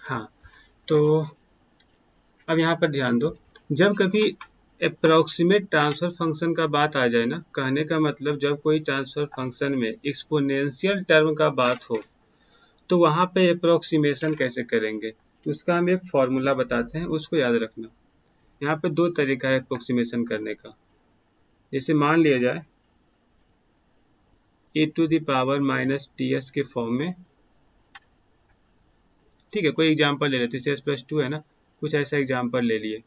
हाँ, तो अब यहाँ पर ध्यान दो, जब कभी अप्रोक्सीमेट ट्रांसफर फंक्शन का बात आ जाए ना, कहने का मतलब जब कोई ट्रांसफर फंक्शन में एक्सपोनेंशियल टर्म का बात हो तो वहाँ पे अप्रोक्सीमेशन कैसे करेंगे, तो उसका हम एक फॉर्मूला बताते हैं, उसको याद रखना। यहाँ पे दो तरीका है अप्रोक्सीमेशन करने का। जैसे मान लिया जाए e to the power minus T S के फॉर्म में, ठीक है, कोई एग्जाम्पल ले लेते हैं, एस प्लस टू है ना, कुछ ऐसा एग्जाम्पल ले लिए,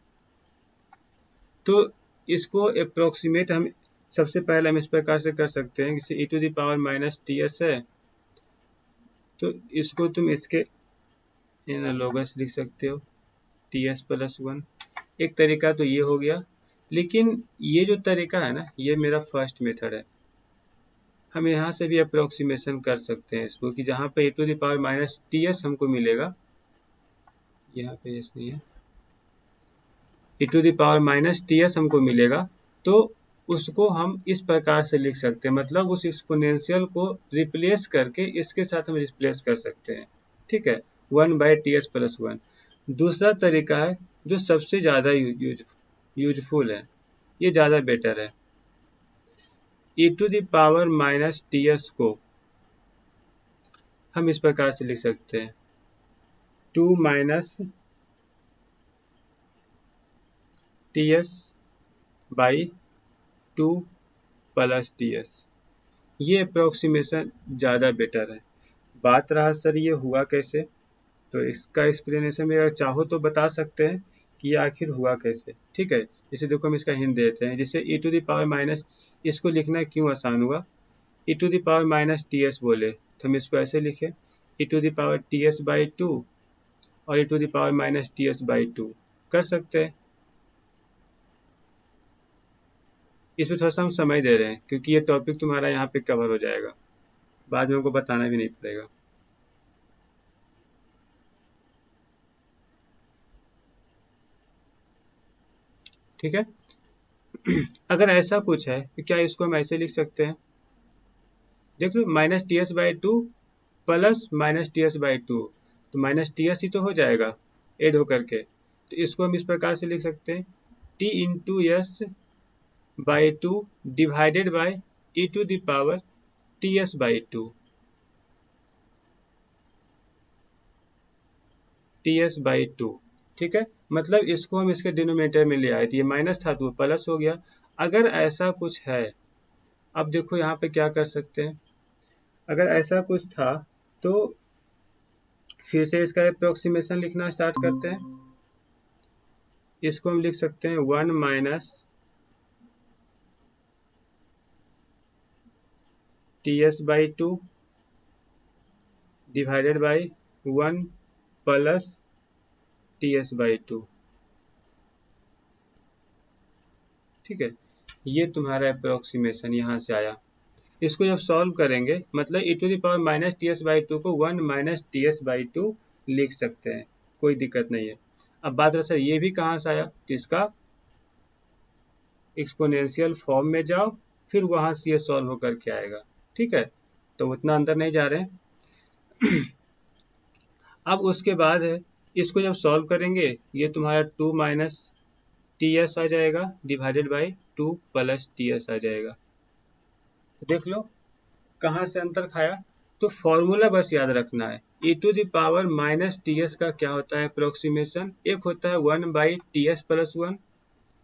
तो इसको अप्रोक्सीमेट हम सबसे पहले हम इस प्रकार से कर सकते हैं, जैसे e to the power minus T S है, तो इसको तुम इसके एनालोगस लिख सकते हो, टी एस प्लस वन। एक तरीका तो ये हो गया, लेकिन ये जो तरीका है ना, ये मेरा फर्स्ट मेथड है। हम यहाँ से भी अप्रोक्सीमेशन कर सकते हैं इसको, कि जहाँ पे e to the power minus T S हमको मिलेगा, यहाँ पे एस नहीं है, e to the power minus T S हमको मिलेगा, तो उसको हम इस प्रकार से लिख सकते हैं, मतलब उस एक्सपोनेंशियल को रिप्लेस करके इसके साथ हम रिप्लेस कर सकते हैं, ठीक है, one by T S plus one. दूसरा तरीका है जो सबसे ज़्यादा यूजफुल है, ये ज़्यादा बेटर है। e to the power minus T S को हम इस प्रकार से लिख सकते हैं, two minus T S by two plus T S. ये अप्रोक्सीमेशन ज़्यादा बेटर है। बात रहा सर ये हुआ कैसे, तो इसका एक्सप्लेनेशन में अगर चाहो तो बता सकते हैं कि ये आखिर हुआ कैसे, ठीक है। जैसे देखो हम इसका हिंट देते हैं, जैसे e to the power minus, इसको लिखना क्यों आसान हुआ, e to the power minus T S बोले तो हम इसको ऐसे लिखे, e to the power T S by two और e to the power minus T S by two कर सकते हैं। इसमें थोड़ा सा हम समय दे रहे हैं क्योंकि ये टॉपिक तुम्हारा यहाँ पे कवर हो जाएगा, बाद में हमको बताना भी नहीं पड़ेगा। ठीक है। अगर ऐसा कुछ है तो क्या इसको हम ऐसे लिख सकते हैं, देख लो, minus T S by two plus minus T S by two, तो माइनस टी एस ही तो हो जाएगा एड होकर के, तो इसको हम इस प्रकार से लिख सकते हैं, T into S by two divided by e to the power T S by two, T S by two, ठीक है। मतलब इसको हम इसके डिनोमिनेटर में ले आए थे, ये माइनस था तो प्लस हो गया। अगर ऐसा कुछ है, अब देखो यहाँ पे क्या कर सकते हैं, अगर ऐसा कुछ था तो फिर से इसका अप्रोक्सीमेशन लिखना स्टार्ट करते हैं। इसको हम लिख सकते हैं one minus T S by two divided by one plus T S by two, ठीक है। ये तुम्हारा अप्रोक्सीमेशन यहाँ से आया। इसको जब सॉल्व करेंगे, मतलब e to the power minus T S by two को one minus T S by two लिख सकते हैं, कोई दिक्कत नहीं है। अब बात रहा सर ये भी कहाँ से आया, तो इसका एक्सपोनेंशियल फॉर्म में जाओ, फिर वहाँ से ये सॉल्व होकर के आएगा, ठीक है, तो उतना अंदर नहीं जा रहे हैं। अब उसके बाद है, इसको जब सॉल्व करेंगे, ये तुम्हारा टू माइनस टी एस आ जाएगा divided by two plus T S आ जाएगा। देख लो कहाँ से अंतर खाया, तो फॉर्मूला बस याद रखना है। e to the power minus T S का क्या होता है अप्रोक्सीमेशन, एक होता है one by T S plus one,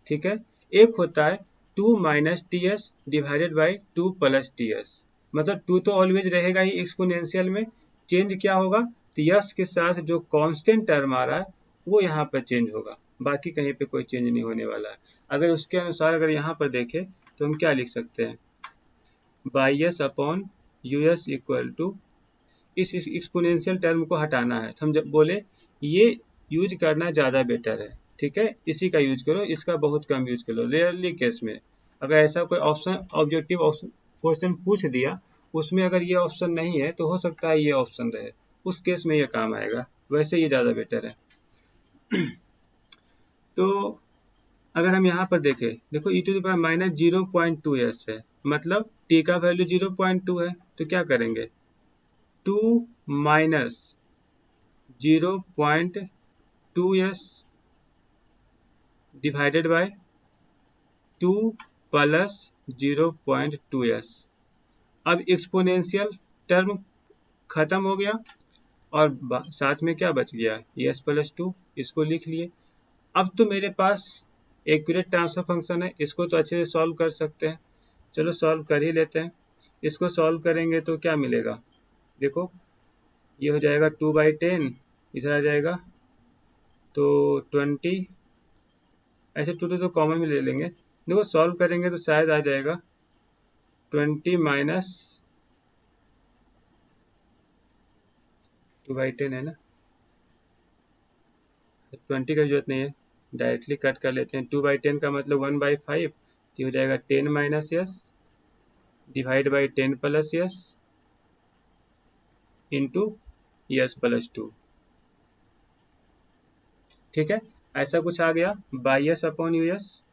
ठीक है, एक होता है two minus T S divided by two plus T S. मतलब टू तो ऑलवेज रहेगा ही एक्सपोनेंशियल में, चेंज क्या होगा, तो यस के साथ जो कांस्टेंट टर्म आ रहा है वो यहाँ पर चेंज होगा, बाकी कहीं पे कोई चेंज नहीं होने वाला है। अगर उसके अनुसार अगर यहाँ पर देखें तो हम क्या लिख सकते हैं, by S upon U S equal to, इस एक्सपोनेंशियल टर्म को हटाना है, तो हम जब बोले ये यूज करना ज़्यादा बेटर है, ठीक है, इसी का यूज करो, इसका बहुत कम यूज करो। रेयरली केस में अगर ऐसा कोई ऑप्शन ऑब्जेक्टिव क्वेश्चन पूछ दिया, उसमें अगर ये ऑप्शन नहीं है तो हो सकता है ये ऑप्शन रहे, उस केस में ये काम आएगा, वैसे ये ज़्यादा बेटर है। तो अगर हम यहाँ पर देखें, देखो E to the power minus 0.2 S है, मतलब टी का वैल्यू 0.2 है, तो क्या करेंगे, two minus 0.2s divided by 2 plus 0.2s। अब एक्सपोनेंशियल टर्म खत्म हो गया और साथ में क्या बच गया, एस प्लस टू, इसको लिख लिए। अब तो मेरे पास एक्यूरेट ट्रांसफर फंक्शन है, इसको तो अच्छे से सॉल्व कर सकते हैं। चलो सॉल्व कर ही लेते हैं। इसको सॉल्व करेंगे तो क्या मिलेगा, देखो ये हो जाएगा 2/10, इधर आ जाएगा तो 20, ऐसे टू तो कॉमन में ले लेंगे। देखो सॉल्व करेंगे तो शायद आ जाएगा 20 माइनस 2/10 है ना, 20 का जरूरत नहीं है, डायरेक्टली कट कर लेते हैं। 2/10 का मतलब 1/5, तो हो जाएगा 10 minus yes divide by 10 plus yes into yes plus two. ठीक है, ऐसा कुछ आ गया by S upon U S.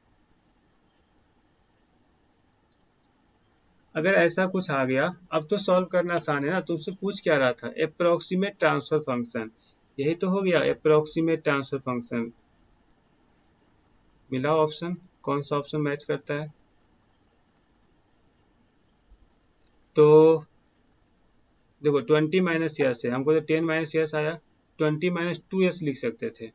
अगर ऐसा कुछ आ गया, अब तो सॉल्व करना आसान है ना। तुमसे पूछ क्या रहा था, अप्रोक्सीमेट ट्रांसफर फंक्शन, यही तो हो गया अप्रोक्सीमेट ट्रांसफर फंक्शन। मिला ऑप्शन, कौन सा ऑप्शन मैच करता है, तो देखो 20 माइनस यस है, हमको तो 10 माइनस यस आया, 20 माइनस टू यस लिख सकते थे।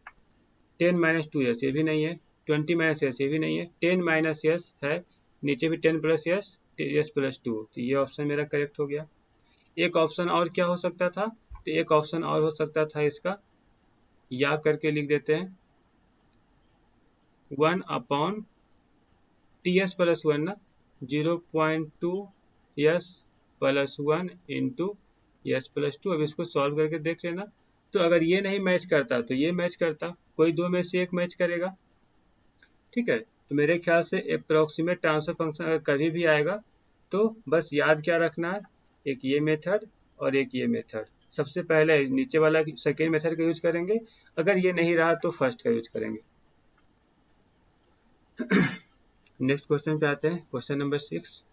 10 माइनस टू यस ये भी नहीं है, 20 माइनस यस ये भी नहीं है, 10 माइनस यस है, नीचे भी 10 plus yes, yes plus two, तो ये ऑप्शन मेरा करेक्ट हो गया। एक ऑप्शन और क्या हो सकता था, तो एक ऑप्शन और हो सकता था इसका, या करके लिख देते हैं 1 upon T S plus one ना, 0.2 yes plus one into yes plus two. अब इसको सॉल्व करके देख लेना, तो अगर ये नहीं मैच करता तो ये मैच करता, कोई दो में से एक मैच करेगा। ठीक है, तो मेरे ख्याल से अप्रोक्सीमेट ट्रांसफर फंक्शन अगर कभी भी आएगा तो बस याद क्या रखना है, एक ये मेथड और एक ये मेथड। सबसे पहले नीचे वाला सेकेंड मेथड का यूज करेंगे, अगर ये नहीं रहा तो फर्स्ट का यूज करेंगे। नेक्स्ट क्वेश्चन पे आते हैं, क्वेश्चन नंबर 6।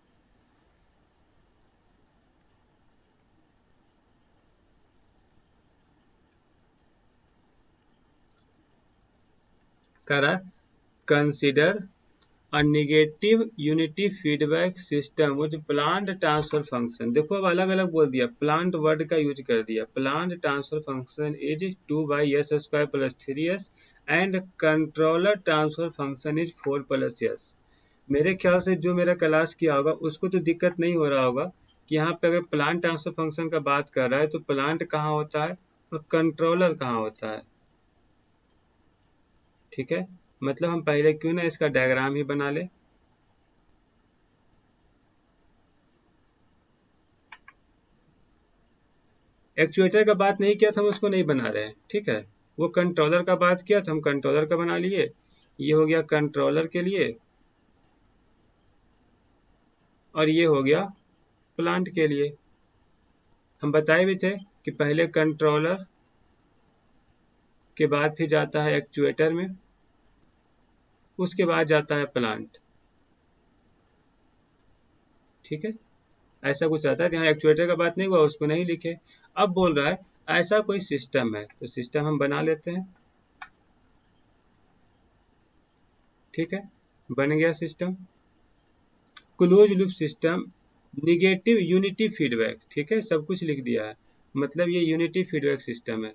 कह रहा है consider a negative unity feedback system with plant transfer function। देखो अब अलग अलग बोल दिया, प्लांट वर्ड का यूज कर दिया। Plant transfer function is 2/s² plus 3s and controller transfer function is 4 plus s। मेरे ख्याल से जो मेरा क्लास किया होगा उसको तो दिक्कत नहीं हो रहा होगा कि यहाँ पे अगर प्लांट ट्रांसफर फंक्शन का बात कर रहा है तो प्लांट कहाँ होता है और कंट्रोलर कहाँ होता है। ठीक है, मतलब हम पहले क्यों ना इसका डायग्राम ही बना ले। एक्चुएटर का बात नहीं किया था, हम उसको नहीं बना रहे हैं। ठीक है, वो कंट्रोलर का बात किया था, हम कंट्रोलर का बना लिए। ये हो गया कंट्रोलर के लिए और ये हो गया प्लांट के लिए। हम बताए भी थे कि पहले कंट्रोलर के बाद फिर जाता है एक्चुएटर में, उसके बाद जाता है प्लांट। ठीक है, ऐसा कुछ आता है, यहाँ एक्चुएटर का बात नहीं हुआ, उसको नहीं लिखे। अब बोल रहा है ऐसा कोई सिस्टम है, तो सिस्टम हम बना लेते हैं। ठीक है, बन गया system, close loop system, negative unity feedback. ठीक है, सब कुछ लिख दिया है, मतलब ये यूनिटी फीडबैक सिस्टम है।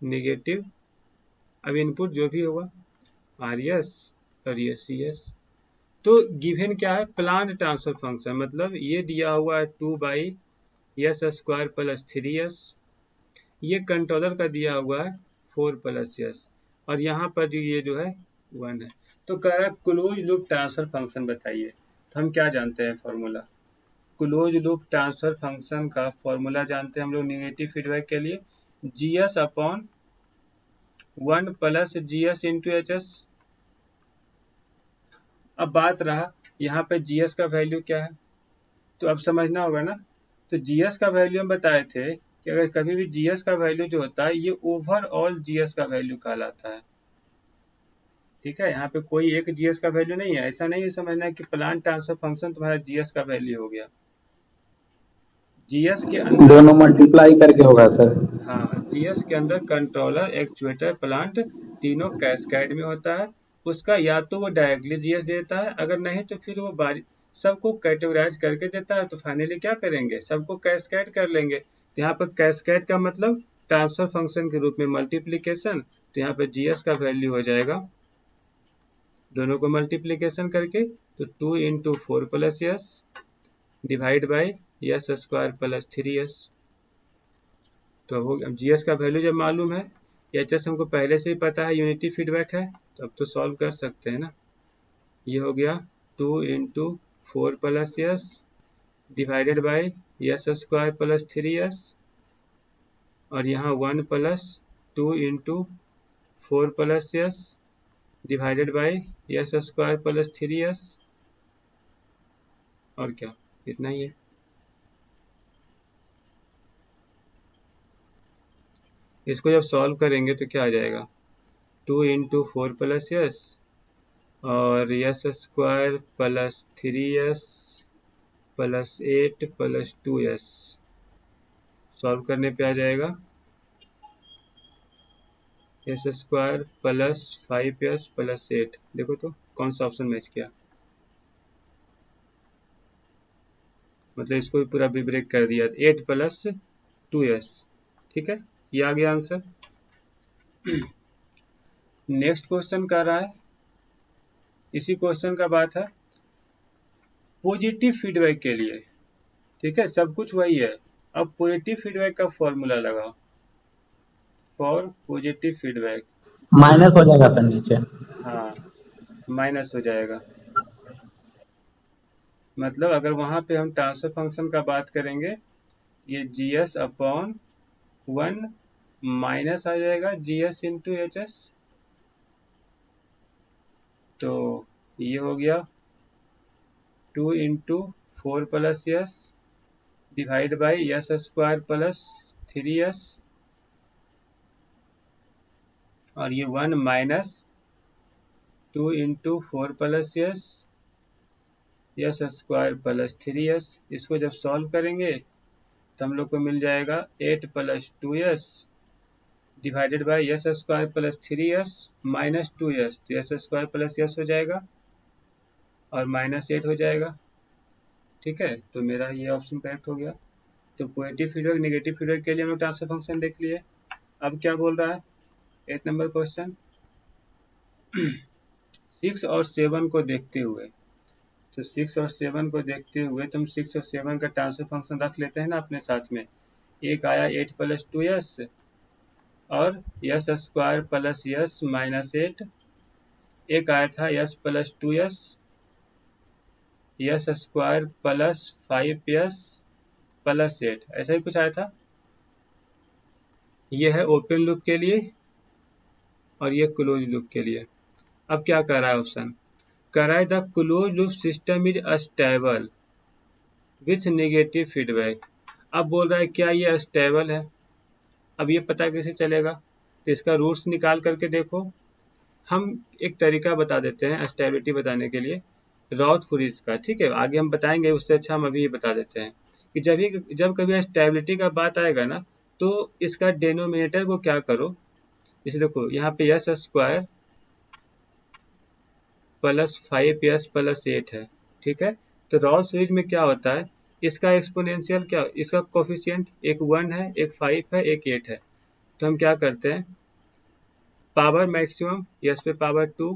निगेटिव, अब इनपुट जो भी होगा आर एस और ये सी एस। तो गिवन क्या है, प्लांट ट्रांसफर फंक्शन, मतलब ये दिया हुआ है 2/s² प्लस 3s, ये कंट्रोलर का दिया हुआ है 4 प्लस s, और यहाँ पर जो ये जो है 1 है। तो कह रहा है क्लोज लूप ट्रांसफर फंक्शन बताइए। तो हम क्या जानते हैं formula, close loop transfer function का फॉर्मूला जानते हैं हम लोग निगेटिव फीडबैक के लिए, G S upon 1 plus G S into H S. अब बात रहा यहाँ पे जी एस का वैल्यू क्या है, तो अब समझना होगा ना। तो जीएस का वैल्यू हम बताए थे कि अगर कभी भी जीएस का वैल्यू जो होता है ये ओवरऑल जीएस का वैल्यू कहलाता है। ठीक है, यहाँ पे कोई एक जीएस का वैल्यू नहीं है। ऐसा नहीं है समझना कि प्लांट ट्रांसफर फंक्शन तुम्हारा जीएस का वैल्यू हो गया। जीएस के अंदर, दोनों मल्टीप्लाई करके होगा सर। हाँ, जीएस के अंदर कंट्रोलर, एक्चुएटर, प्लांट तीनों कैस्केड में होता है। उसका या तो वो डायरेक्टली जीएस देता है, अगर नहीं तो फिर वो बारी सबको कैटेगराइज करके देता है। तो फाइनली क्या करेंगे, सबको कैस्केड कर लेंगे। तो यहाँ पर कैस्केड का मतलब ट्रांसफर फंक्शन के रूप में मल्टीप्लीकेशन। तो यहाँ पे जीएस का वैल्यू हो जाएगा, दोनों को मल्टीप्लीकेशन करके, तो 2 into 4 plus S divide by S square plus 3s। तो वो अब जीएस का वैल्यू जब मालूम है, एचएस हमको पहले से ही पता है, यूनिटी फीडबैक है, तो अब तो सॉल्व कर सकते हैं ना। ये हो गया 2 into 4 plus S divided by S square plus 3s, और यहाँ 1 plus 2 into 4 plus S divided by S square plus 3s। और क्या, इतना ही है। इसको जब सॉल्व करेंगे तो क्या आ जाएगा, 2 इंटू 4 प्लस एस और S square plus 3s plus 8 plus 2s, solve करने पे आ जाएगा S square plus 5s plus 8। देखो तो कौन सा ऑप्शन मैच किया, मतलब इसको भी पूरा भी ब्रेक कर दिया, 8 प्लस 2s। ठीक है, ये आ गया आंसर। नेक्स्ट क्वेश्चन कर रहा है, इसी क्वेश्चन का बात है, पॉजिटिव फीडबैक के लिए। ठीक है, सब कुछ वही है। अब पॉजिटिव फीडबैक का फॉर्मूला लगाओ, फॉर पॉजिटिव फीडबैक। माइनस हो जाएगा सर नीचे। हाँ, माइनस हो जाएगा। मतलब अगर वहां पे हम ट्रांसफर फंक्शन का बात करेंगे, ये जीएस अपॉन 1 माइनस आ जाएगा जीएस इंटू एच एस। तो ये हो गया 2 into 4 plus S divide by S square plus 3s, और ये 1 minus 2 into 4 plus S square plus 3s। इसको जब सॉल्व करेंगे तो हम लोग को मिल जाएगा 8 plus 2s divided by S square plus 3s minus 2s। तो एस स्क्वायर प्लस एस हो जाएगा और माइनस 8 हो जाएगा। ठीक है, तो मेरा ये ऑप्शन करेक्ट हो गया। तो पॉजिटिव फीडबैक, नेगेटिव फीडबैक के लिए हम लोग ट्रांसफर फंक्शन देख लिए। अब क्या बोल रहा है 8 नंबर क्वेश्चन, 6 और 7 को देखते हुए। तो 6 और 7 को देखते हुए तुम 6 और 7 का ट्रांसफर फंक्शन रख लेते हैं ना अपने साथ में। एक आया 8 प्लस 2s और S square plus S minus 8। एक आया था S plus 2s S square plus 5s plus 8, ऐसा ही कुछ आया था। ये है ओपन लूप के लिए और ये क्लोज लूप के लिए। अब क्या कर रहा है ऑप्शन, कर रहा है the close loop system is stable with negative feedback. अब बोल रहा है क्या ये स्टेबल है। अब ये पता कैसे चलेगा, तो इसका रूट्स निकाल करके देखो। हम एक तरीका बता देते हैं स्टेबिलिटी बताने के लिए, राउथ फ्रीज का। ठीक है, आगे हम बताएंगे, उससे अच्छा हम अभी ये बता देते हैं कि जब कभी स्टेबिलिटी का बात आएगा ना, तो इसका डेनोमिनेटर को क्या करो। जैसे देखो यहाँ पे S square plus 5s plus 8 है। ठीक है, तो राउथ फ्रीज में क्या होता है, इसका एक्सपोनेंशियल क्या, इसका कोफिशिएंट एक 1 है, एक 5 है, एक 8 है। तो हम क्या करते हैं, पावर मैक्सिमम एस पे पावर 2,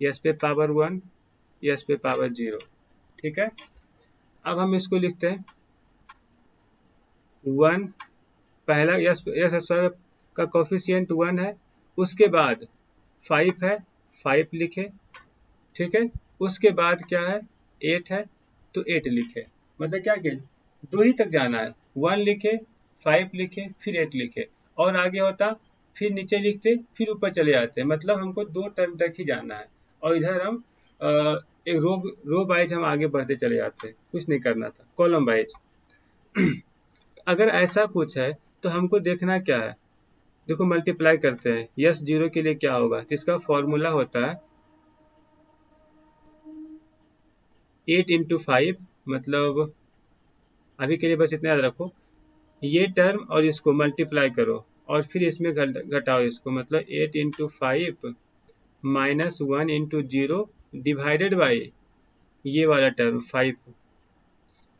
एस पे पावर 1, एस पे पावर 0। ठीक है, अब हम इसको लिखते हैं 1, पहला एस स्क्वायर का कोफिशिएंट 1 है, उसके बाद 5 है, 5 लिखे। ठीक है, उसके बाद क्या है 8 है, तो 8 लिखे। मतलब क्या कि 2 ही तक जाना है, 1 लिखे, 5 लिखे, फिर 8 लिखे, और आगे होता फिर नीचे लिखते, फिर ऊपर चले जाते। मतलब हमको 2 टर्म तक ही जाना है, और इधर हम एक रो वाइज हम आगे बढ़ते चले जाते, कुछ नहीं करना था, कॉलम वाइज। अगर ऐसा कुछ है तो हमको देखना क्या है, देखो मल्टीप्लाई करते हैं, यस जीरो के लिए क्या होगा, तो इसका फॉर्मूला होता है 8 × 5, मतलब अभी के लिए बस इतना याद रखो, ये टर्म और इसको मल्टीप्लाई करो और फिर इसमें घटाओ इसको, मतलब 8 × 5 -1 × 0 डिवाइडेड बाई ये वाला टर्म 5।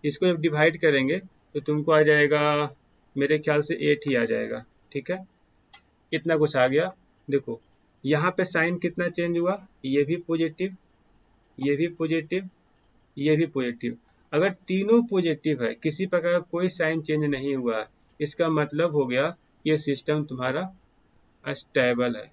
इसको जब डिवाइड करेंगे तो तुमको आ जाएगा, मेरे ख्याल से 8 ही आ जाएगा। ठीक है, इतना कुछ आ गया। देखो यहाँ पे साइन कितना चेंज हुआ, ये भी पॉजिटिव, ये भी पॉजिटिव, ये भी पॉजिटिव। अगर तीनों पॉजिटिव है, किसी प्रकार का कोई साइन चेंज नहीं हुआ है, इसका मतलब हो गया ये सिस्टम तुम्हारा स्टेबल है।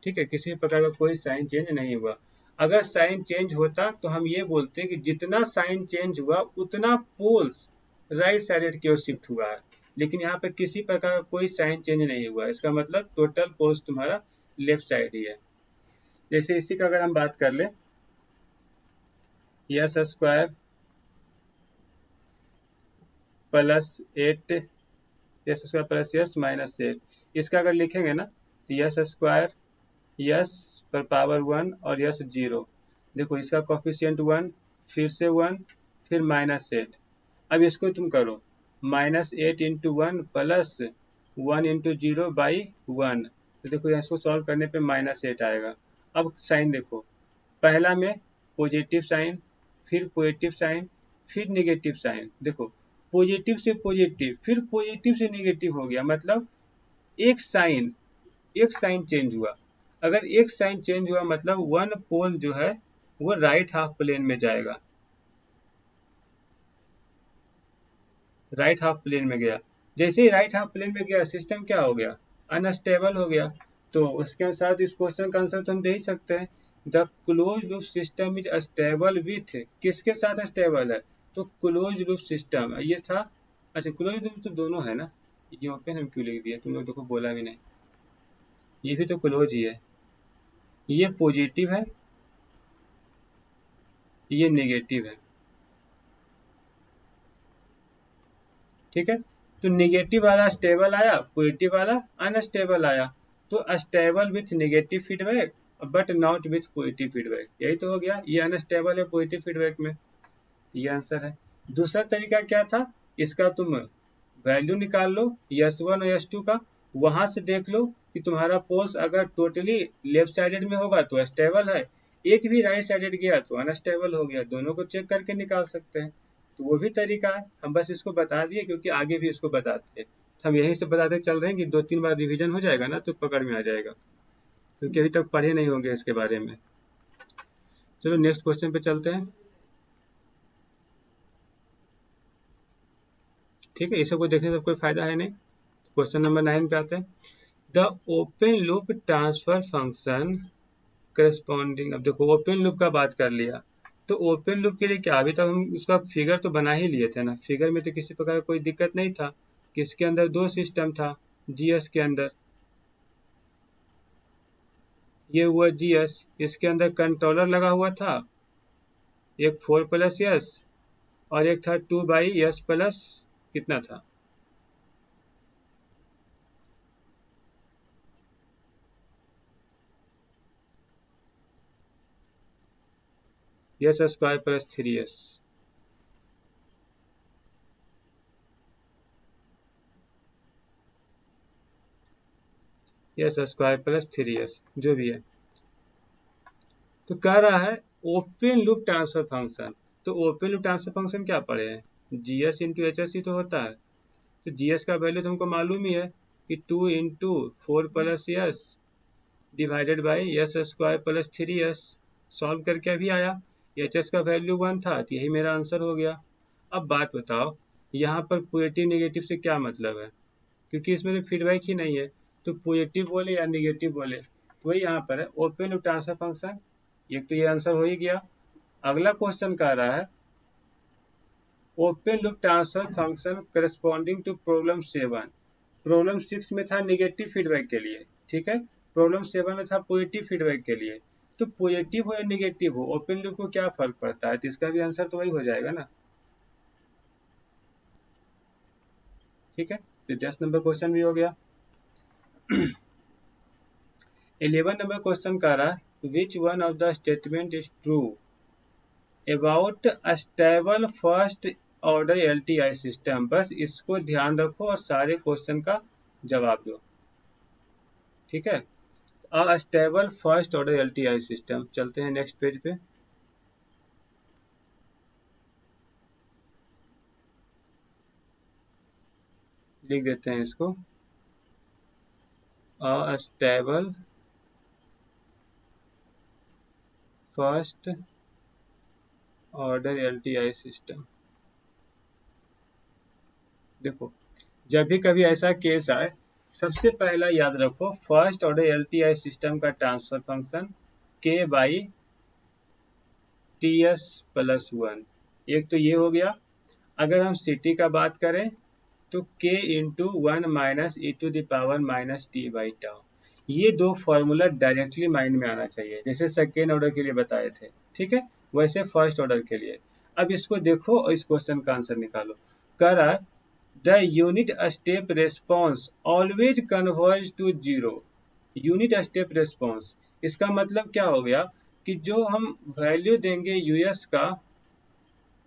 ठीक है, किसी प्रकार का कोई साइन चेंज नहीं हुआ। अगर साइन चेंज होता तो हम ये बोलते हैं कि जितना साइन चेंज हुआ उतना पोल्स राइट साइडेड की ओर शिफ्ट हुआ है, लेकिन यहाँ पे किसी प्रकार का कोई साइन चेंज नहीं हुआ, इसका मतलब टोटल पोल्स तुम्हारा लेफ्ट साइड ही है। जैसे इसी का अगर हम बात कर ले, yes square plus 8, yes square plus yes minus 8, इसका अगर लिखेंगे ना तो यस स्क्वायर, यस पर पावर 1 और यस 0। देखो इसका कोफिशिएंट 1, फिर से 1, फिर -8। अब इसको तुम करो -8 × 1 प्लस 1 × 0 बाई 1, तो देखो इसको सॉल्व करने पे -8 आएगा। अब साइन देखो, पहला में पॉजिटिव साइन, फिर पॉजिटिव साइन, फिर नेगेटिव साइन। देखो पॉजिटिव से पॉजिटिव फिर पॉजिटिव से नेगेटिव हो गया, मतलब एक साइन, एक साइन चेंज हुआ। अगर एक साइन चेंज हुआ मतलब वन पोल जो है वो राइट हाफ प्लेन में जाएगा, राइट हाफ प्लेन में गया। जैसे ही राइट हाफ प्लेन में गया सिस्टम क्या हो गया, अनस्टेबल हो गया। तो उसके अनुसार इस क्वेश्चन का आंसर तो हम दे ही सकते हैं, the close loop system is stable with, किसके साथ स्टेबल है, तो क्लोज लूप सिस्टम ये था। अच्छा क्लोज लूप तो दोनों है ना, ये ओपन हम क्यों लिख दिया, तुम लोग देखो बोला भी नहीं, ये भी तो क्लोज ही है, ये पॉजिटिव है, ये नेगेटिव है। ठीक है, तो नेगेटिव वाला स्टेबल आया, पॉजिटिव वाला अनस्टेबल आया। तो stable with negative feedback but not with positive feedback, यही तो हो गया, ये अनस्टेबल है पॉजिटिव फीडबैक में, ये आंसर है। दूसरा तरीका क्या था, इसका तुम वैल्यू निकाल लो यस वन और यस टू का, वहां से देख लो कि तुम्हारा पोल्स अगर टोटली लेफ्ट साइडेड में होगा तो स्टेबल है, एक भी राइट साइडेड गया तो अनस्टेबल हो गया, दोनों को चेक करके निकाल सकते हैं। तो वो भी तरीका है, हम बस इसको बता दिए क्योंकि आगे भी इसको बताते हैं, तो हम यहीं से बताते चल रहे हैं कि 2-3 बार रिवीजन हो जाएगा ना तो पकड़ में आ जाएगा, क्योंकि अभी तक पढ़े नहीं होंगे इसके बारे में। चलो नेक्स्ट क्वेश्चन पे चलते हैं। ठीक है, ये सब को देखने से कोई फायदा है नहीं। क्वेश्चन नंबर 9 पे आते हैं, the open loop transfer function corresponding. अब देखो ओपन लूप का बात कर लिया, तो ओपन लूप के लिए क्या, अभी तक हम उसका फिगर तो बना ही लिए थे ना, फिगर में तो किसी प्रकार कोई दिक्कत नहीं था कि इसके अंदर दो सिस्टम था, जीएस के अंदर, ये हुआ जीएस, इसके अंदर कंट्रोलर लगा हुआ था, एक 4+S और एक था 2/S प्लस कितना था, S² + 3S, S² + 3S जो भी है। तो कह रहा है ओपन लूप ट्रांसफर फंक्शन, तो ओपन लूप ट्रांसफर फंक्शन क्या पढ़े हैं, जीएस इंटू एच एस ही तो होता है। तो जीएस का वैल्यू तुमको मालूम ही है कि 2 × 4+S divided by S² + 3S, solve करके अभी आया, एच एस का वैल्यू 1 था तो यही मेरा आंसर हो गया। अब बात बताओ यहाँ पर पॉजिटिव नेगेटिव से क्या मतलब है, क्योंकि इसमें तो फीडबैक ही नहीं है, तो पॉजिटिव बोले या नेगेटिव बोले, तो वही यहाँ पर है ओपन लूप ट्रांसफर फंक्शन, एक तो ये आंसर हो ही गया। अगला क्वेश्चन कह रहा है open loop transfer function corresponding to problem 7, problem 6 में था नेगेटिव फीडबैक के लिए, ठीक है, प्रॉब्लम 7 में था पॉजिटिव फीडबैक के लिए। तो पॉजिटिव हो या नेगेटिव हो ओपन लूप को क्या फर्क पड़ता है, तो इसका भी आंसर तो वही हो जाएगा ना। ठीक है, तो 10 नंबर क्वेश्चन भी हो गया। 11 नंबर क्वेश्चन कह रहा है which one of the statement is true about a stable first order LTI system. बस इसको ध्यान रखो और सारे क्वेश्चन का जवाब दो, ठीक है। A stable first order LTI system. चलते हैं नेक्स्ट पेज पे। लिख देते हैं इसको, a stable first order LTI system. देखो, जब भी कभी ऐसा केस आए, सबसे पहला याद रखो फर्स्ट ऑर्डर एलटीआई सिस्टम का ट्रांसफर फंक्शन के by T S plus one. एक तो ये हो गया। अगर हम सिटी का बात करें तो k into one minus e to the power minus T by tau. ये दो फॉर्मूला डायरेक्टली माइंड में आना चाहिए, जैसे सेकेंड ऑर्डर के लिए बताए थे, ठीक है, वैसे फर्स्ट ऑर्डर के लिए। अब इसको देखो और इस क्वेश्चन का आंसर निकालो। कह रहा है the unit step response always converge to zero. Unit step response, इसका मतलब क्या हो गया कि जो हम वैल्यू देंगे यूएस का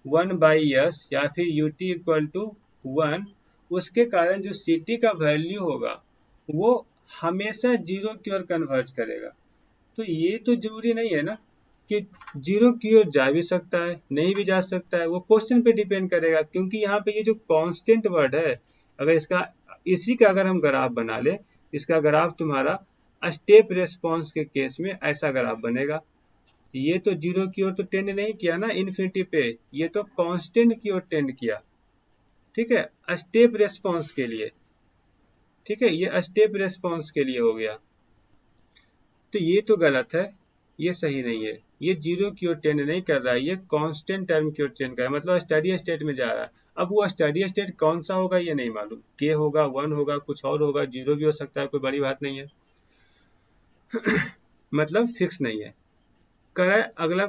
1/s या फिर ut इक्वल टू 1, उसके कारण जो ct का वैल्यू होगा वो हमेशा जीरो की ओर कन्वर्ज करेगा। तो ये तो जरूरी नहीं है ना कि जीरो की ओर जा भी सकता है, नहीं भी जा सकता है, वो क्वेश्चन पे डिपेंड करेगा। क्योंकि यहाँ पे ये जो कांस्टेंट वर्ड है, अगर इसका इसी का अगर हम ग्राफ बना ले, इसका ग्राफ तुम्हारा स्टेप रेस्पॉन्स के केस में ऐसा ग्राफ बनेगा। ये तो जीरो की ओर तो टेंड नहीं किया ना इन्फिनिटी पे, ये तो कांस्टेंट की ओर टेंड किया, ठीक है, स्टेप रेस्पॉन्स के लिए, ठीक है, ये स्टेप रेस्पॉन्स के लिए हो गया। तो ये तो गलत है, ये सही नहीं है। ये जीरो की ओर टेंड नहीं कर रहा है, ये कांस्टेंट टर्म की ओर टेंड कर रहा है, मतलब स्टडी स्टेट में जा रहा है। अब वो स्टडी स्टेट कौन सा होगा ये नहीं मालूम, के होगा, वन होगा, कुछ और होगा, जीरो भी हो सकता है, कोई बड़ी बात नहीं है। मतलब फिक्स नहीं है। कर अगला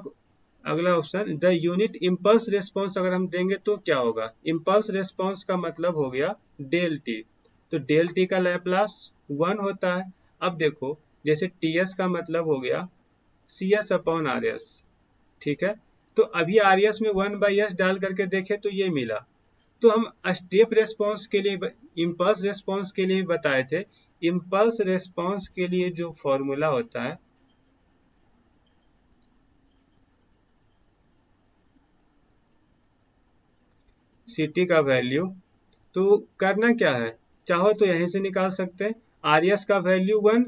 अगला option the unit impulse response अगर हम देंगे तो क्या होगा। इम्पल्स रिस्पॉन्स का मतलब हो गया डेल टी, तो डेल टी का लैपलास 1 होता है। अब देखो, जैसे टी एस का मतलब हो गया C S upon R S, ठीक है। तो अभी आर एस में 1/s डाल करके देखे तो ये मिला। तो हम स्टेप रेस्पॉन्स के लिए, इम्पल्स रेस्पॉन्स के लिए बताए थे। इम्पल्स रेस्पॉन्स के लिए जो फॉर्मूला होता है, ct का वैल्यू, तो करना क्या है, चाहो तो यहीं से निकाल सकते हैं। आर एस का वैल्यू 1,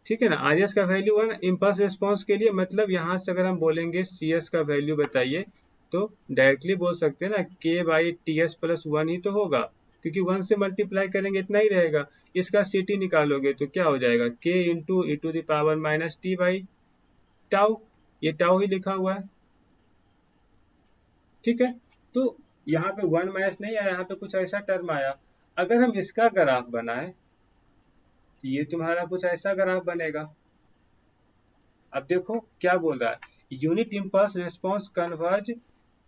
ठीक है ना, आर एस का वैल्यू 1 इम्पल्स रिस्पॉन्स के लिए, मतलब यहाँ से अगर हम बोलेंगे सी एस का वैल्यू बताइए तो डायरेक्टली बोल सकते हैं ना के बाई टी एस प्लस 1 ही तो होगा, क्योंकि 1 से मल्टीप्लाई करेंगे इतना ही रहेगा। इसका सी टी निकालोगे तो क्या हो जाएगा, K into e to the power minus T by tau, ये टाउ ही लिखा हुआ है, ठीक है। तो यहाँ पे 1 माइनस नहीं आया, यहाँ पे कुछ ऐसा टर्म आया। अगर हम इसका ग्राफ बनाए तो ये तुम्हारा कुछ ऐसा ग्राफ बनेगा। अब देखो क्या बोल रहा है, unit impulse response converge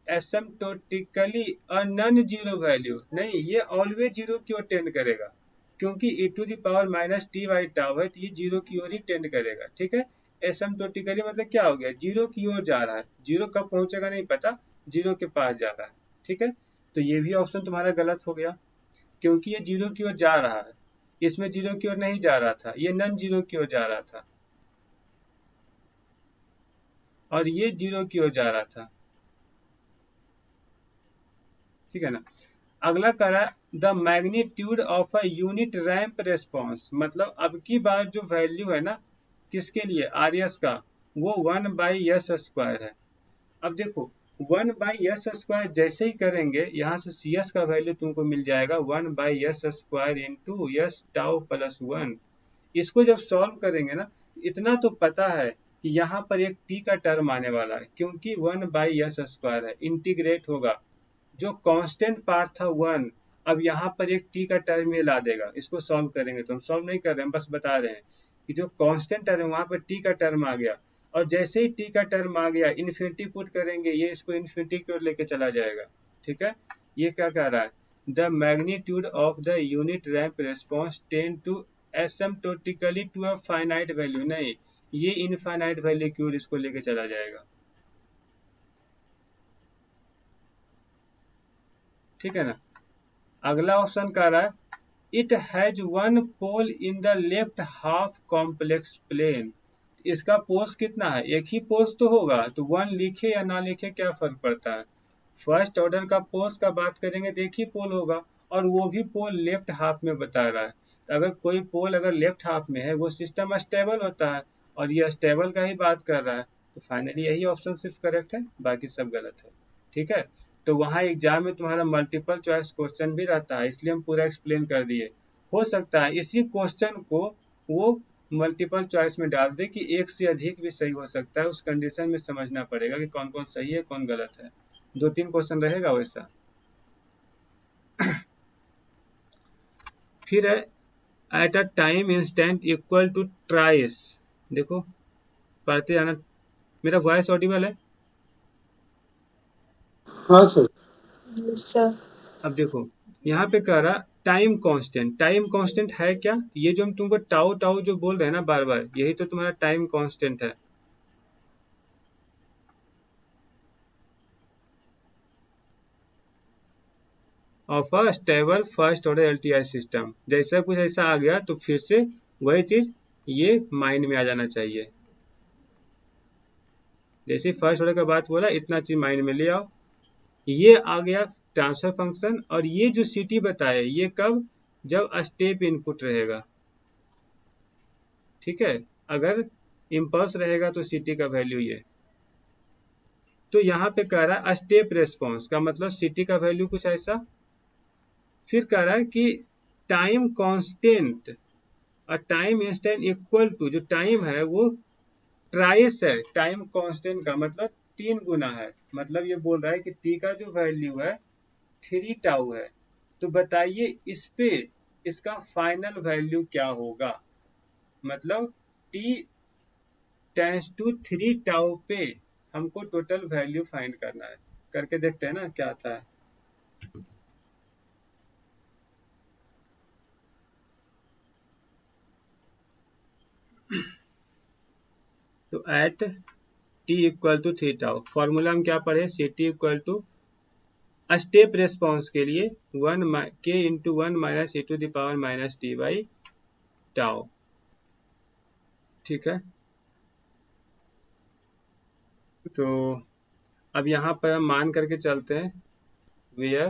asymptotically a non zero value. नहीं, ये ऑलवेज जीरो की ओर टेंड करेगा, क्योंकि E to the power minus T by tau है, तो ये जीरो की ओर ही टेंड करेगा, ठीक है। एसिम्प्टोटिकली मतलब क्या हो गया, जीरो की ओर जा रहा है, जीरो कब पहुंचेगा नहीं पता, जीरो के पास जा रहा है, ठीक है। तो ये भी ऑप्शन तुम्हारा गलत हो गया, क्योंकि ये जीरो की ओर जा रहा है, इसमें जीरो की ओर नहीं जा रहा था, ये नॉन जीरो की ओर जा रहा था, और ये जीरो की ओर जा रहा था, ठीक है ना। अगला करा the magnitude of a unit ramp response, मतलब अब की बार जो वैल्यू है ना किसके लिए, आर एस का, वो 1/s² है। अब देखो 1/s² जैसे ही करेंगे, यहाँ से सी एस का वैल्यू तुमको मिल जाएगा 1/s² into S tau plus 1। इसको जब सॉल्व करेंगे ना, इतना तो पता है कि यहाँ पर एक टी का टर्म आने वाला है, क्योंकि 1/s² है, इंटीग्रेट होगा। जो कांस्टेंट पार्ट था 1, अब यहाँ पर एक टी का टर्म ये ला देगा। इसको सॉल्व करेंगे तो हम सॉल्व नहीं कर रहे हैं, बस बता रहे हैं कि जो कांस्टेंट टर्म है वहाँ पर टी का टर्म आ गया, और जैसे ही टी का टर्म आ गया इन्फिनिटी पुट करेंगे, ये इसको इन्फिनिटी की ओर लेके चला जाएगा, ठीक है। ये क्या कह रहा है, the magnitude of the unit ramp response tend to asymptotically to a finite value, नहीं, ये इनफाइनाइट वैल्यू की ओर इसको लेके चला जाएगा। ठीक है ना। अगला ऑप्शन कह रहा है it has one pole in the left half complex plane. इसका पोल्स कितना है, एक ही पोल्स तो होगा, तो वन लिखे या ना लिखे क्या फर्क पड़ता है। फर्स्ट ऑर्डर का पोल्स का बात करेंगे तो एक ही पोल होगा, और वो भी पोल लेफ्ट हाफ में बता रहा है। तो अगर कोई पोल अगर लेफ्ट हाफ में है वो सिस्टम स्टेबल होता है, और ये स्टेबल का ही बात कर रहा है, तो फाइनली यही ऑप्शन सिर्फ करेक्ट है, बाकी सब गलत है। ठीक है। तो वहाँ एग्जाम में तुम्हारा मल्टीपल चॉइस क्वेश्चन भी रहता है, इसलिए हम पूरा एक्सप्लेन कर दिए। हो सकता है इसी क्वेश्चन को वो मल्टीपल चॉइस में डाल दे कि एक से अधिक भी सही हो सकता है, उस कंडीशन में समझना पड़ेगा कि कौन कौन सही है कौन गलत है। 2-3 क्वेश्चन रहेगा वैसा। फिर है at a time instant equal to thrice. देखो पढ़ते जाना। मेरा वॉइस ऑडिबल है? हाँ सर। सर अब देखो यहाँ पे कह रहा टाइम कांस्टेंट। टाइम कांस्टेंट है क्या, ये जो हम तुमको टाउ टाउ जो बोल रहे हैं ना बार बार, यही तो तुम्हारा टाइम कांस्टेंट है। Of a stable first order LTI system, जैसा कुछ ऐसा आ गया तो फिर से वही चीज ये माइंड में आ जाना चाहिए। जैसे फर्स्ट ऑर्डर का बात बोला इतना चीज माइंड में ले आओ। ये आ गया ट्रांसफर फंक्शन, और ये जो सिटी बताए ये कब, जब स्टेप इनपुट रहेगा। ठीक है। अगर इम्पल्स रहेगा तो सिटी का वैल्यू ये। तो यहाँ पे कह रहा है स्टेप रेस्पॉन्स का मतलब सिटी का वैल्यू कुछ ऐसा। फिर कह रहा है कि टाइम कांस्टेंट और टाइम इंस्टेंट इक्वल टू, जो टाइम है वो ट्राइस है टाइम कांस्टेंट का, मतलब 3 गुना है। मतलब ये बोल रहा है कि टी का जो वैल्यू है 3 टाउ है, तो बताइए इस पे इसका फाइनल वैल्यू क्या होगा। मतलब टी टेंस टू 3 टाउ पे हमको टोटल वैल्यू फाइंड करना है। करके देखते हैं ना क्या आता है। तो at T equal to 3 tau, formula हम क्या पढ़े, C T equal to step response के लिए वन के इंटू 1 - e⁻t/-t/टाउ। ठीक है। तो अब यहाँ पर हम मान करके चलते हैं वेयर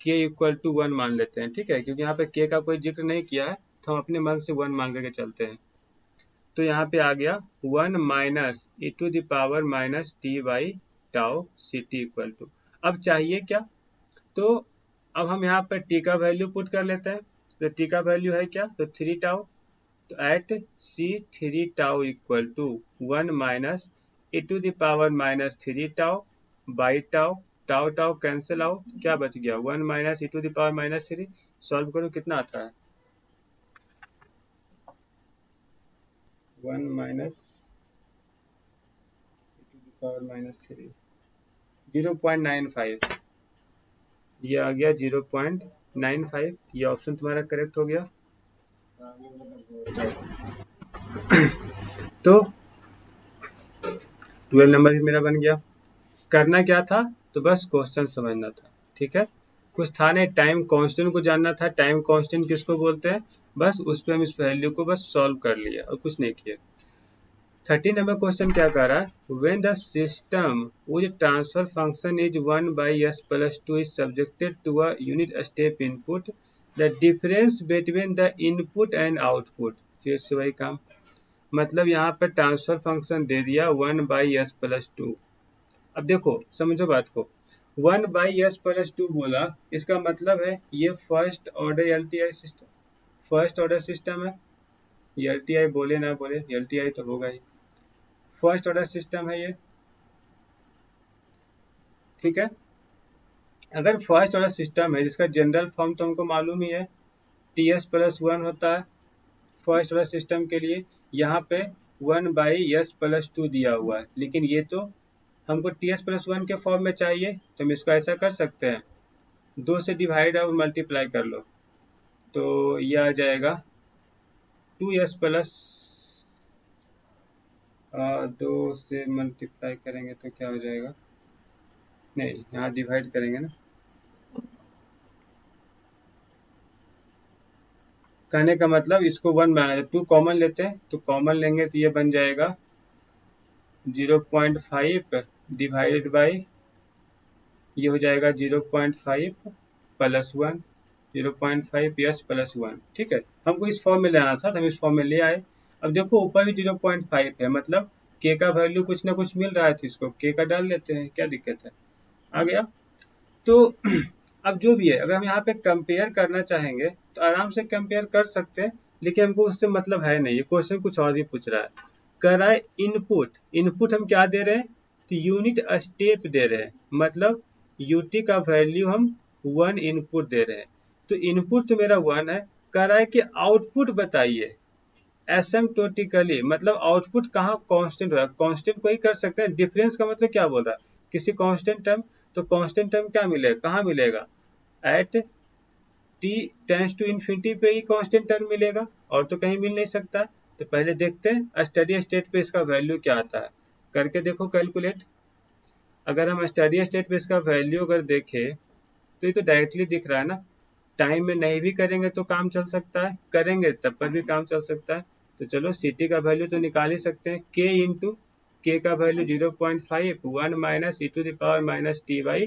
के इक्वल टू 1 मान लेते हैं। ठीक है, क्योंकि यहाँ पे के का कोई जिक्र नहीं किया है, तो हम अपने मन से 1 मान करके चलते हैं। तो यहाँ पे आ गया 1 - e⁻t/टाउ सी टी इक्वल टू। अब चाहिए क्या, तो अब हम यहाँ पर टी का वैल्यू पुट कर लेते हैं। तो टी का वैल्यू है क्या, तो 3 टाउ। तो at C 3 tau equal to 1 - e⁻³ by tau. Tau tau cancel out, क्या बच गया 1 - e⁻³ सॉल्व करो कितना आता है, 1 - e⁻³ 0.95। ये आ गया 0.95। ये ऑप्शन तुम्हारा करेक्ट हो गया। तो 12 नंबर भी मेरा बन गया। करना क्या था, तो बस क्वेश्चन समझना था। ठीक है, कुछ था नहीं, टाइम कांस्टेंट को जानना था। टाइम कांस्टेंट किसको बोलते हैं, बस उस पर हम इस वैल्यू को बस सॉल्व कर लिया और कुछ नहीं किया। 13 नंबर क्वेश्चन क्या कह रहा है, when the system which transfer function is 1/s+2 is subjected to a unit step input, the difference between the input and output. फिर से वही काम, मतलब यहाँ पर ट्रांसफर फंक्शन दे दिया 1/s+2। अब देखो समझो बात को, 1/s+2 बोला, इसका मतलब है ये first order LTI system, first order system है। एलटीआई बोले ना बोले, एलटीआई तो होगा ही, फर्स्ट ऑर्डर सिस्टम है ये। ठीक है। अगर फर्स्ट ऑर्डर सिस्टम है जिसका जनरल फॉर्म तो हमको मालूम ही है, TS+1 होता है फर्स्ट ऑर्डर सिस्टम के लिए। यहाँ पे 1/s+2 दिया हुआ है, लेकिन ये तो हमको TS+1 के फॉर्म में चाहिए, तो हम इसको ऐसा कर सकते हैं, 2 से डिवाइड और मल्टीप्लाई कर लो। तो ये आ जाएगा 2s प्लस 2 से मल्टीप्लाई करेंगे तो क्या हो जाएगा, नहीं यहाँ डिवाइड करेंगे ना, कहने का मतलब इसको 1 बनाना है, 2 कॉमन लेते हैं तो कॉमन लेंगे तो ये बन जाएगा 0.5 डिवाइडेड बाई, ये हो जाएगा 0.5 प्लस 1, 0.5 यस प्लस 1। ठीक है, हमको इस फॉर्म में लाना था तो हम इस फॉर्म में ले आए। अब देखो ऊपर भी 0.5 है, मतलब के का वैल्यू कुछ ना कुछ मिल रहा है तो इसको के का डाल लेते हैं, क्या दिक्कत है, आ गया। तो अब जो भी है, अगर हम यहाँ पे कंपेयर करना चाहेंगे तो आराम से कंपेयर कर सकते हैं, लेकिन हमको उससे मतलब है नहीं, ये क्वेश्चन कुछ और ही पूछ रहा है। कर रहा है इनपुट, इनपुट हम क्या दे रहे हैं, तो यूनिट स्टेप दे रहे हैं, मतलब यूटी का वैल्यू हम 1 इनपुट दे रहे हैं, तो इनपुट तो मेरा 1 है। कह रहा है कि आउटपुट बताइए एसिम्प्टोटिकली, मतलब आउटपुट कहाँ कांस्टेंट हो रहा है, कांस्टेंट को ही कर सकते हैं, डिफरेंस का मतलब क्या बोल रहा है, किसी कांस्टेंट टर्म, तो कांस्टेंट टर्म क्या मिलेगा, कहाँ मिलेगा, at T tends to infinity पे ही कांस्टेंट टर्म मिलेगा, और तो कहीं मिल नहीं सकता। तो पहले देखते हैं स्टडी स्टेट पे इसका वैल्यू क्या आता है, करके देखो कैलकुलेट। अगर हम स्टडी स्टेट पे इसका वैल्यू अगर देखें तो ये तो डायरेक्टली दिख रहा है ना, टाइम में नहीं भी करेंगे तो काम चल सकता है, करेंगे तब पर भी काम चल सकता है। तो चलो सी टी का वैल्यू तो निकाल ही सकते हैं, के इंटू के का value 0.5, 1 minus e to the power minus T by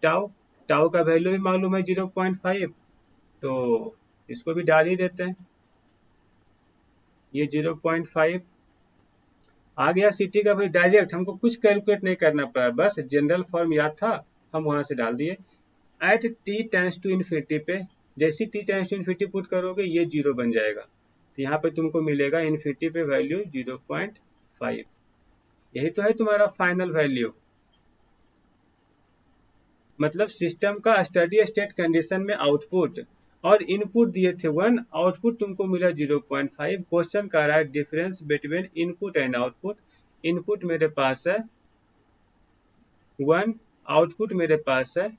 tau, tau का वैल्यू भी मालूम है 0.5, तो इसको भी डाल ही देते हैं, ये 0.5 आ गया सिटी का। भाई डायरेक्ट हमको कुछ कैलकुलेट नहीं करना पड़ा, बस जनरल फॉर्म याद था, हम वहां से डाल दिए। At T tends to infinity पे, जैसे T tends to infinity put करोगे ये 0 बन जाएगा, तो यहाँ पे तुमको मिलेगा इन्फिनिटी पे वैल्यू 0.5, यही तो है तुम्हारा फाइनल वैल्यू। मतलब सिस्टम का स्टडी स्टेट कंडीशन में आउटपुट और इनपुट दिए थे 1, आउटपुट तुमको मिला 0.5। क्वेश्चन का रहा है difference between input and output, input मेरे पास है 1, आउटपुट मेरे पास है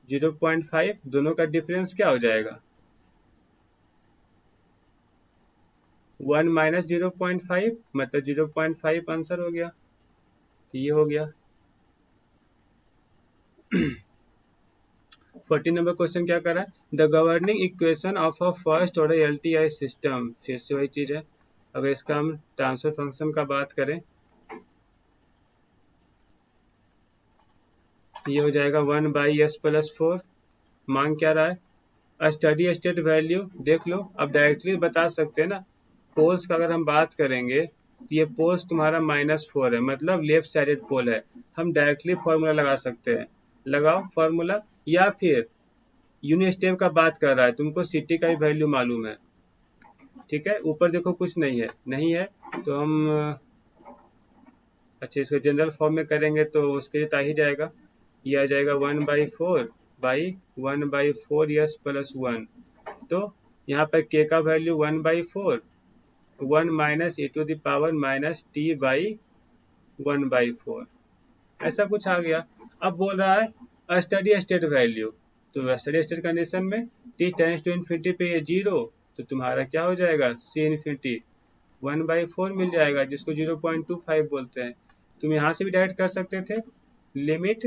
0.5, दोनों का डिफरेंस क्या हो जाएगा, 1 माइनस 0.5, मतलब 0.5 आंसर हो गया, तो ये हो गया। 14 नंबर क्वेश्चन क्या कर रहा है, the governing equation of a first order LTI system, फिर से वही चीज है। अगर इसका हम ट्रांसफर फंक्शन का बात करें तो ये हो जाएगा 1 बाई एस प्लस 4। मांग क्या रहा है, स्टडी स्टेट वैल्यू देख लो, अब डायरेक्टली बता सकते हैं ना। पोल्स का अगर हम बात करेंगे तो ये पोल्स तुम्हारा -4 है, मतलब लेफ्ट साइडेड पोल है, हम डायरेक्टली फॉर्मूला लगा सकते हैं, लगाओ फॉर्मूला। या फिर यूनिट स्टेप का बात कर रहा है, तुमको सिटी का भी वैल्यू मालूम है, ठीक है, ऊपर देखो कुछ नहीं है, नहीं है तो हम अच्छा इसको जनरल फॉर्म में करेंगे तो उसके लिए आ ही जाएगा, ये आ जाएगा 1/4 यस प्लस 1। तो यहाँ पर के का value 1/4, 1 minus e to the power minus T by 1/4, ऐसा कुछ आ गया। अब बोल रहा है स्टडी स्टेट वैल्यू, तो स्टडी स्टेट कंडीशन में टी टेंस टू इन्फिनिटी पे ये 0, तो तुम्हारा क्या हो जाएगा सी इन्फिनिटी 1/4 मिल जाएगा, जिसको 0.25 बोलते हैं। तुम यहाँ से भी डायरेक्ट कर सकते थे, limit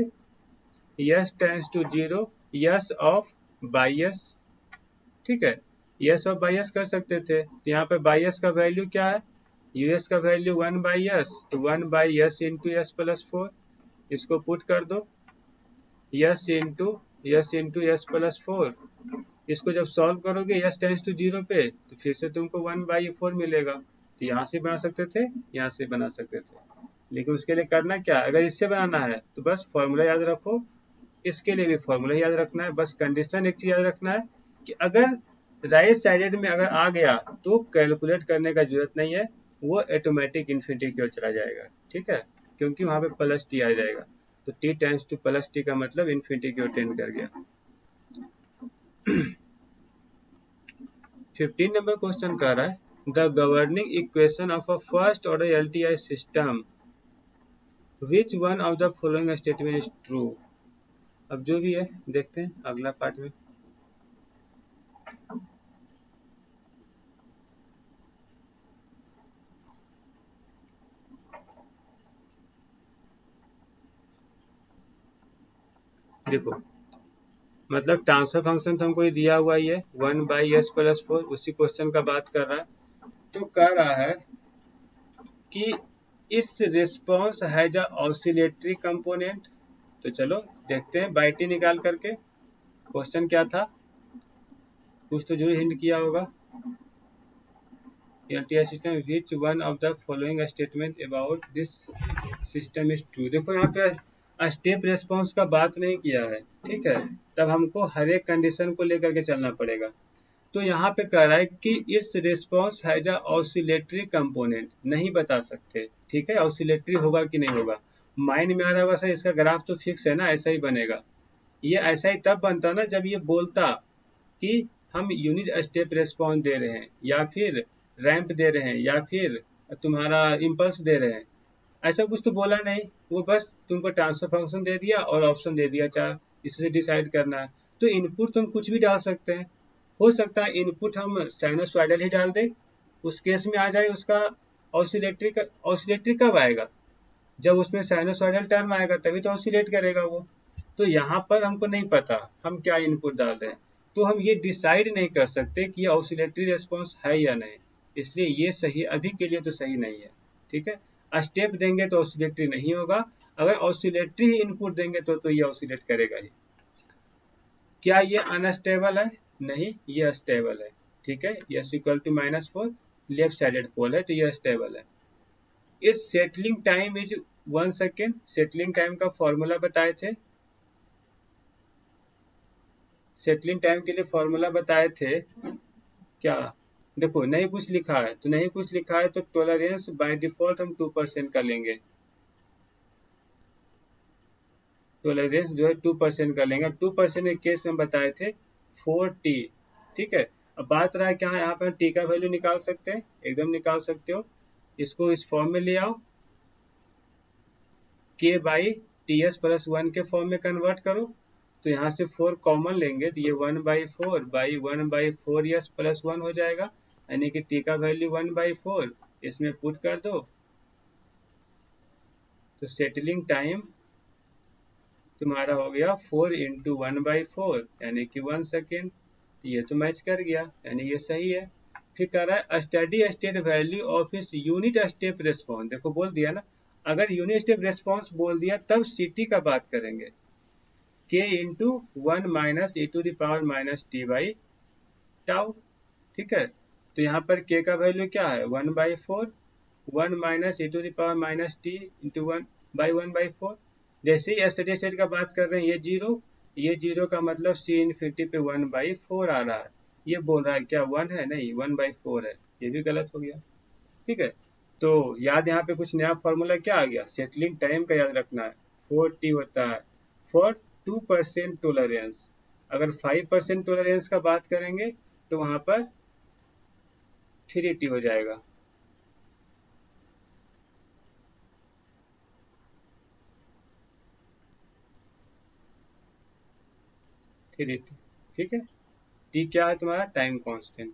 S tends to 0 S of bias, ठीक है, यस ऑफ बाइयस कर सकते थे, तो यहाँ पे बाइयस का वैल्यू क्या है, यूएस का वैल्यू 1/s, तो 1/s इंटू एस प्लस 4, इसको पुट कर दो, यस इंटू एस प्लस 4, इसको जब सॉल्व करोगे यस टेंस टू 0 पे तो फिर से तुमको 1/4 मिलेगा, तो यहाँ से बना सकते थे, यहाँ से बना सकते थे, लेकिन उसके लिए करना क्या, अगर इससे बनाना है तो बस फॉर्मूला याद रखो, इसके लिए भी फॉर्मूला याद रखना है, बस कंडीशन एक चीज याद रखना है कि अगर राइट साइडेड में अगर आ गया तो कैलकुलेट करने का जरूरत नहीं है, वो ऑटोमेटिक इन्फिनिटी की ओर चला जाएगा, ठीक है, क्योंकि वहां पे प्लस टी आ जाएगा, तो T tends to plus T का मतलब इन्फिनिटी की ओर टेंड कर गया। 15 नंबर क्वेश्चन कर रहा है the governing equation of a first order LTI system, which one of the following statement is true. अब जो भी है देखते हैं अगला पार्ट में। देखो मतलब ट्रांसफर फंक्शन तो हमको ये दिया हुआ ही है 1/s+4, उसी क्वेश्चन का बात कर रहा है। तो कह रहा है कि इस response has a oscillatory component. तो चलो देखते हैं बाई टी निकाल करके क्वेश्चन क्या था, कुछ तो जरूर हिंट किया होगा। LTI system which one of the following statement about this system is true। देखो यहाँ पे स्टेप रेस्पॉन्स का बात नहीं किया है, ठीक है, तब हमको हर एक कंडीशन को लेकर के चलना पड़ेगा। तो यहाँ पे कह रहा है कि इस response has a oscillatory component, नहीं बता सकते, ठीक है, ऑसिलेटरी होगा कि नहीं होगा। माइंड में आ रहा होगा सर इसका ग्राफ तो फिक्स है ना, ऐसा ही बनेगा। ये ऐसा ही तब बनता ना जब ये बोलता कि हम यूनिट स्टेप रेस्पॉन्स दे रहे हैं, या फिर रैंप दे रहे हैं, या फिर तुम्हारा इम्पल्स दे रहे हैं। ऐसा कुछ तो बोला नहीं, वो बस तुमको ट्रांसफर फंक्शन दे दिया और ऑप्शन दे दिया चार, इससे डिसाइड करना है। तो इनपुट तुम कुछ भी डाल सकते हैं, हो सकता है इनपुट हम साइनोसॉइडल ही डाल दें, उस केस में आ जाए उसका ऑसिलेटरी। ऑसिलेटरी कब आएगा, जब उसमें साइनोसॉइडल टर्म आएगा तभी तो ऑसिलेट करेगा वो। तो यहाँ पर हमको नहीं पता हम क्या इनपुट डाल रहे हैं, तो हम ये डिसाइड नहीं कर सकते कि ये ऑसिलेटरी रेस्पॉन्स है या नहीं, इसलिए ये सही अभी के लिए तो सही नहीं है, ठीक है। स्टेप देंगे तो ऑसिलेटरी नहीं होगा, अगर ऑसिलेटरी ही इनपुट देंगे तो ये ऑसिलेट करेगा ही। क्या ये अनस्टेबल है, नहीं ये स्टेबल है, ठीक है, S equal to -4 left sided pole है तो ये स्टेबल है। इस settling time is 1 second, settling time का फॉर्मूला बताए थे, सेटलिंग टाइम के लिए फॉर्मूला बताए थे क्या। देखो नहीं कुछ लिखा है तो नहीं कुछ लिखा है, तो टॉलरेंस बाय डिफॉल्ट हम 2% का लेंगे, टॉलरेंस जो है 2% का लेंगे। 2% के केस में बताए थे 4t, ठीक है। अब बात रहा है क्या, यहाँ पर टी का वैल्यू निकाल सकते हैं, एकदम निकाल सकते हो। इसको इस फॉर्म में ले आओ, k/ts+1 के फॉर्म में कन्वर्ट करो। तो यहाँ से 4 कॉमन लेंगे तो ये 1/4/1/4s+1 हो जाएगा, यानी कि t का वैल्यू 1/4 इसमें पुट कर दो, तो सेटलिंग टाइम तुम्हारा हो गया 4 × 1/4 यानी कि 1 सेकेंड। ये तो मैच कर गया, यानी ये सही है। फिर कह रहा है स्टडी स्टेट वैल्यू ऑफ इस यूनिट स्टेप रेस्पॉन्स, देखो बोल दिया ना, अगर यूनिट स्टेप रेस्पॉन्स बोल दिया तब सीटी का बात करेंगे, k × 1 - e⁻t/τ, ठीक है। तो यहाँ पर k का वैल्यू क्या है 1/4, 1 - e⁻t × 1/4। जैसे ही स्टेडी स्टेट का बात कर रहे हैं ये जीरो का मतलब c इन्फिनिटी पे 1/4 आ रहा है, ये बोल रहा है क्या 1 है, नहीं 1/4 है, ये भी गलत हो गया, ठीक है। तो याद यहाँ पे कुछ नया फॉर्मूला क्या आ गया, सेटलिंग टाइम का याद रखना है, 4t होता है फॉर 2% टॉलरेंस। अगर 5% टॉलरेंस का बात करेंगे तो वहां पर 3t हो जाएगा। 3t, ठीक है। टी क्या है तुम्हारा टाइम कांस्टेंट,